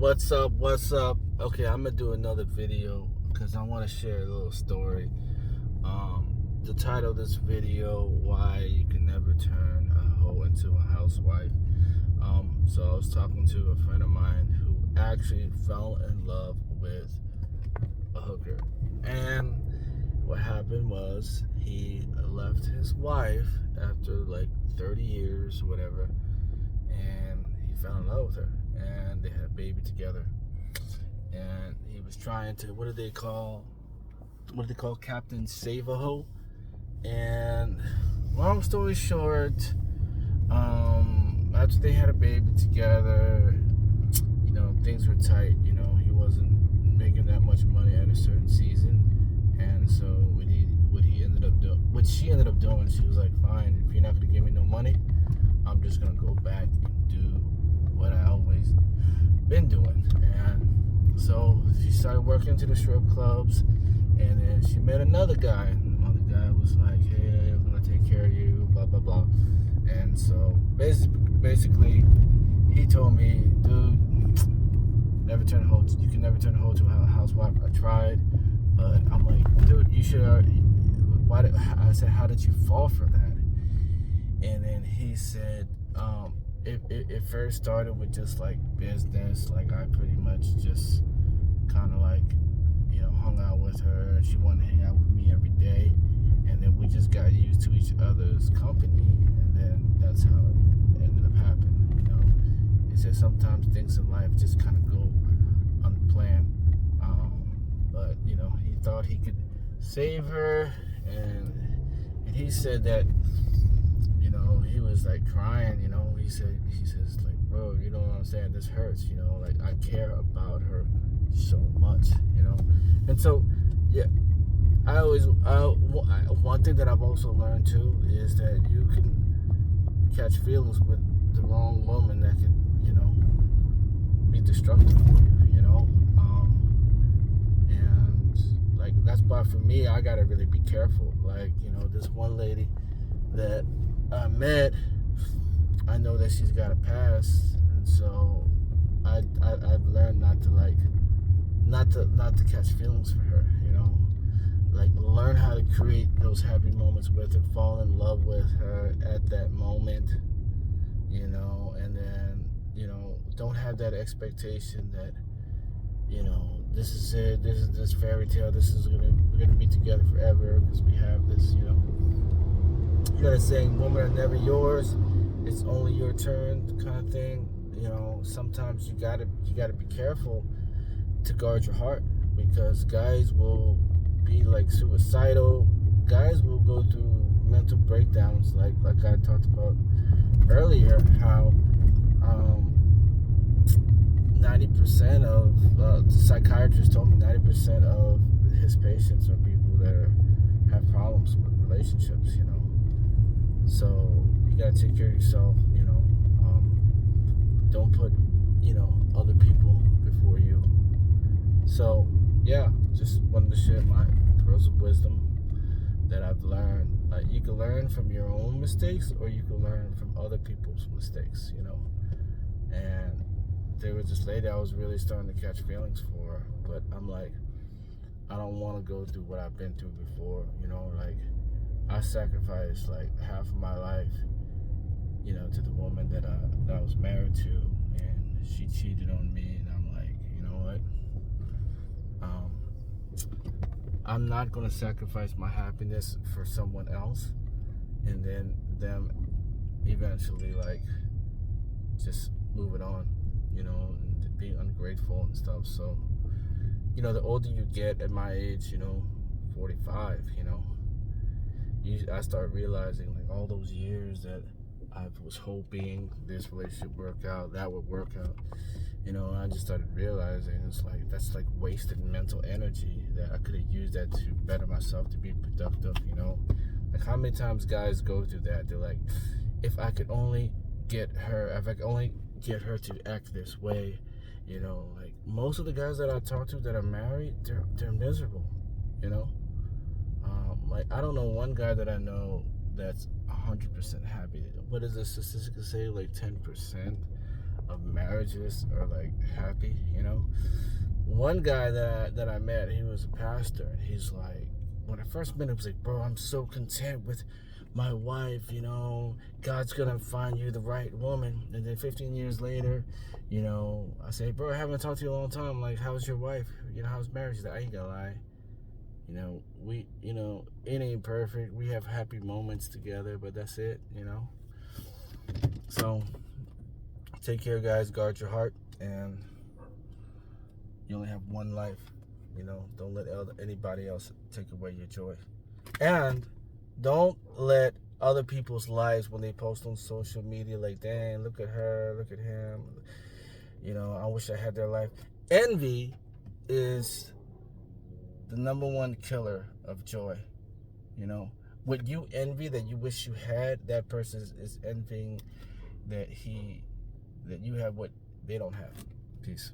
What's up? What's up? Okay, I'm gonna do another video because I want to share a little story. The title of this video: Why you can never turn a hoe into a housewife. So I was talking to a friend of mine who actually fell in love with a hooker, and what happened was he left his wife after like 30 years, or whatever, and he fell in love with her, and they had a baby together. And he was trying to, what do they call Captain Save-A-Ho. And long story short, after they had a baby together, things were tight. He wasn't making that much money at a certain season, and so what she ended up doing, she was like, fine, if you're not gonna give me no money, I'm just gonna go back and do what I always been doing. And so she started working to the strip clubs, and then she met another guy. And the guy was like, hey, I'm gonna take care of you, blah blah blah. And so basically he told me, dude, you can never turn a hoe to a housewife. I tried, but I'm like, dude, you should. I said, how did you fall for that? And then he said, it first started with just like business. Like, I pretty much just kind of like, hung out with her. She wanted to hang out with me every day, and then we just got used to each other's company, and then that's how it ended up happening. He said sometimes things in life just kind of go unplanned, but he thought he could save her, and he said that he was like crying. He says like, bro, you don't understand, this hurts. Like, I care about her so much. And so yeah, one thing that I've also learned too is that you can catch feelings with the wrong woman that can be destructive for you. And like, that's why for me, I gotta really be careful. Like, this one lady that I met, I know that she's got a past, and so I've learned not to catch feelings for her. Like, learn how to create those happy moments with her, fall in love with her at that moment, and then don't have that expectation that this is it, this is this fairy tale, we're gonna be together forever because we have this. You got a saying, women are never yours, it's only your turn, kind of thing. Sometimes you gotta be careful to guard your heart, because guys will be like suicidal. Guys will go through mental breakdowns, like I talked about earlier, how 90% of the psychiatrist told me 90% of his patients are people that have problems with relationships. So you gotta take care of yourself. Don't put other people before you. So yeah, just wanted to share my pearls of wisdom that I've learned. You can learn from your own mistakes, or you can learn from other people's mistakes. And there was this lady I was really starting to catch feelings for, but I'm like, I don't want to go through what I've been through before. Like, I sacrificed like half of my life, to the woman that I was married to, and she cheated on me, and I'm like, you know what? I'm not gonna sacrifice my happiness for someone else, and then them eventually like just moving on, and being ungrateful and stuff. So, the older you get, at my age, 45, I start realizing, like, all those years that I was hoping this relationship would work out, I just started realizing it's like, that's like wasted mental energy that I could have used that to better myself, to be productive. Like, how many times guys go through that? They're like, if I could only get her to act this way. Like, most of the guys that I talk to that are married, they're miserable. Like, I don't know one guy that I know that's 100% happy. What does the statistic say? Like 10% of marriages are like happy. one guy that I met, he was a pastor, and he's like, when I first met him, he was like, bro, I'm so content with my wife, you know, God's gonna find you the right woman. And then 15 years later, you know, I say, bro, I haven't talked to you in a long time. Like, how's your wife? You know, how's marriage? He's like, I ain't gonna lie. You know, it ain't perfect. We have happy moments together, but that's it, you know. So, take care, guys. Guard your heart, and you only have one life. You know, don't let anybody else take away your joy. And don't let other people's lives, when they post on social media, like, dang, look at her, look at him. You know, I wish I had their life. Envy is the number one killer of joy. You know, what you envy that you wish you had, that person is envying that you have what they don't have. Peace.